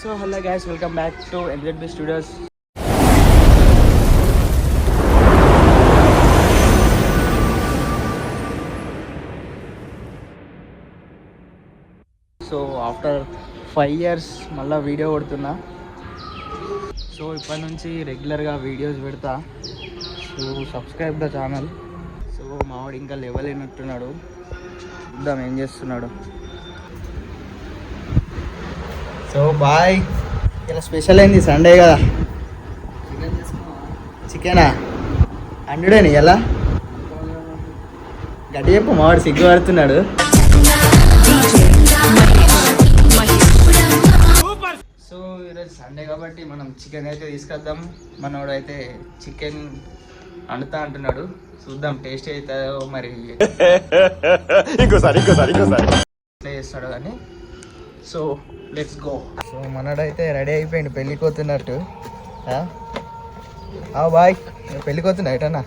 So hello guys, welcome back to MZB Studios. So after 5 years మళ్ళీ video కొడుతున్నా. So ఇప్పటి నుంచి రెగ్యులర్గా వీడియోస్ పెడతా. So subscribe the channel. So మావాడు ఇంకా లెవెల్ అయినట్టున్నాడు, చూద్దాం ఏం చేస్తున్నాడు. సో బాయ్, ఇలా స్పెషల్ అయింది, సండే కదా. చికెనా 100 ఎలా గట్టి చెప్పు, మావాడు సిగ్గు పడుతున్నాడు. సో ఈరోజు సండే కాబట్టి మనం చికెన్ అయితే తీసుకొద్దాం. మనోడు అయితే చికెన్ వండుతా అంటున్నాడు, చూద్దాం టేస్ట్ అవుతుందో మరి ఇంకోసారి ఎట్లా చేస్తాడు కానీ. So let's go. సో మనోడైతే రెడీ అయిపోయింది, పెళ్ళికి పోతున్నట్టు. బాయ్, పెళ్ళికి పోతున్నా ఎటన్నా.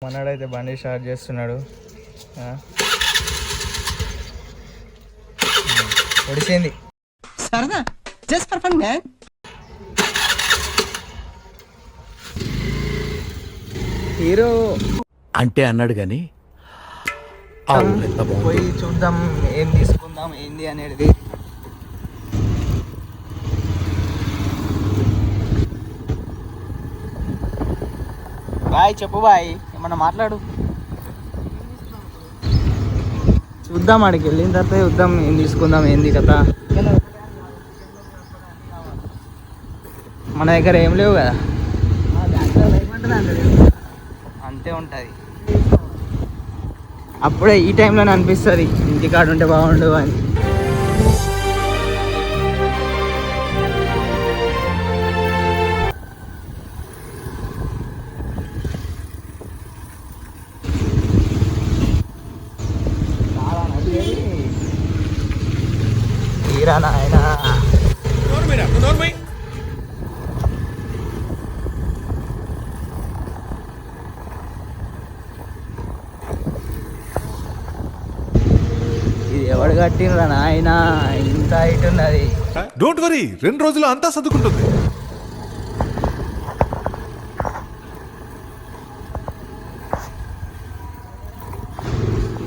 మనోడైతే బండి స్టార్ట్ చేస్తున్నాడు. ఒడిసింది సరదా, just for fun man. Hero అంటే అన్నాడు కానీ పోయి చూద్దాం ఏం తీసుకుందాం ఏంది అనేది. బాయ్ చెప్పు బాయ్, ఏమన్నా మాట్లాడు. చూద్దాం ఆడికి వెళ్ళిన తర్వాత చూద్దాం ఏం తీసుకుందాం ఏంది కదా. మన దగ్గర ఏం లేవు కదా, అంతే ఉంటుంది. అప్పుడే ఈ టైంలోనే అనిపిస్తుంది ఇంటికాడ ఉంటే బాగుండు అని. తీరా నాయనా, ఎవడు కట్టినరా నాయన, ఇంత హైట్ ఉన్నది. డోంట్ వరీ, 2 రోజులు అంతా సర్దుకుంటుంది.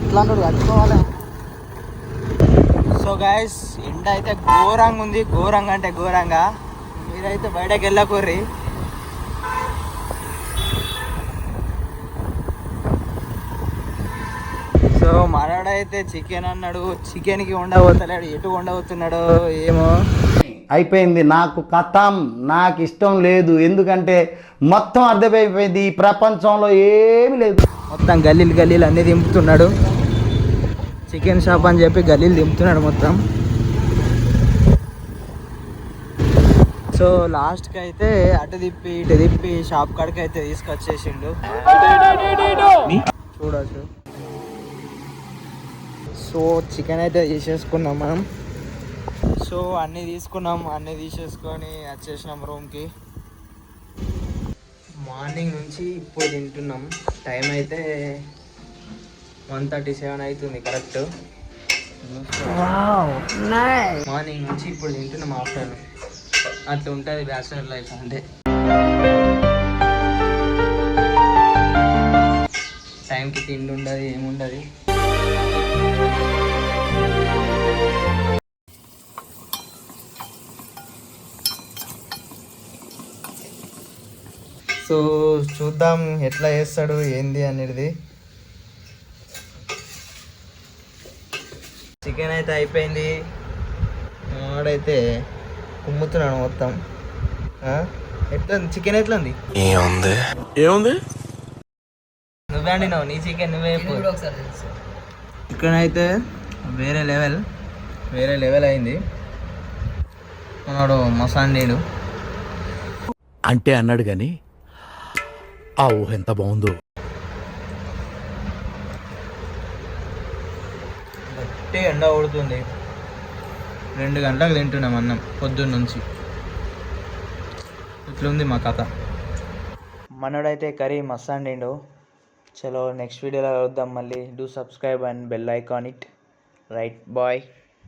ఇట్లా కట్టుకోవాలి. సో గైస్, ఎండ అయితే ఘోరంగా ఉంది, ఘోరంగా అంటే ఘోరంగా. మీరైతే బయటకు వెళ్ళకూర్రి. సో మనోడైతే చికెన్ అన్నాడు, చికెన్కి ఉండబోతలేడు, ఎటు ఉండబోతున్నాడో ఏమో. అయిపోయింది నాకు కథం, నాకు ఇష్టం లేదు. ఎందుకంటే మొత్తం అర్థమైపోయింది, ఈ ప్రపంచంలో ఏమి లేదు. మొత్తం గల్లీలు అన్నీ దింపుతున్నాడు. చికెన్ షాప్ అని చెప్పి గల్లీలు దింపుతున్నాడు మొత్తం. సో లాస్ట్కి అయితే అటు తిప్పి ఇటు తిప్పి షాప్ కాడికి అయితే తీసుకొచ్చేసిండు, చూడచ్చు. సో చికెన్ అయితే తీసేసుకున్నాం మనం. సో అన్నీ తీసుకున్నాం, అన్నీ తీసేసుకొని వచ్చేసినాం రూమ్కి. మార్నింగ్ నుంచి ఇప్పుడు తింటున్నాం. టైం అయితే 1:37 అవుతుంది కరెక్ట్. మార్నింగ్ నుంచి ఇప్పుడు తింటున్నాం, ఆఫ్టర్నూన్. అట్లా ఉంటుంది బ్యాచిలర్ లైఫ్ అంటే. టైంకి తిండి ఉండదు, ఏముండదు. సో చూద్దాం ఎట్లా చేస్తాడు ఏంది అనేది. చికెన్ అయితే అయిపోయింది, వాడైతే కుమ్ముతున్నాడు మొత్తం. ఎట్లా చికెన్ ఎట్లా ఉంది? ఏముంది నువ్వే అండినావు, నీ చికెన్ నువ్వే. చికెన్ అయితే వేరే లెవెల్ అయింది. వాడు మసాండీడు. అంటే అన్నాడు కానీ ఆ ఊహ ఎంత బాగుందో. గట్టి ఎండ కొడుతుంది, 2 గంటలకు తింటున్నాం అన్నం పొద్దున్న నుంచి. ఇట్లుంది మా కథ. మనోడైతే కర్రీ మస్తు వండిండు. చలో నెక్స్ట్ వీడియోలో కలుద్దాం మళ్ళీ. Do subscribe and bell icon it. Right bye.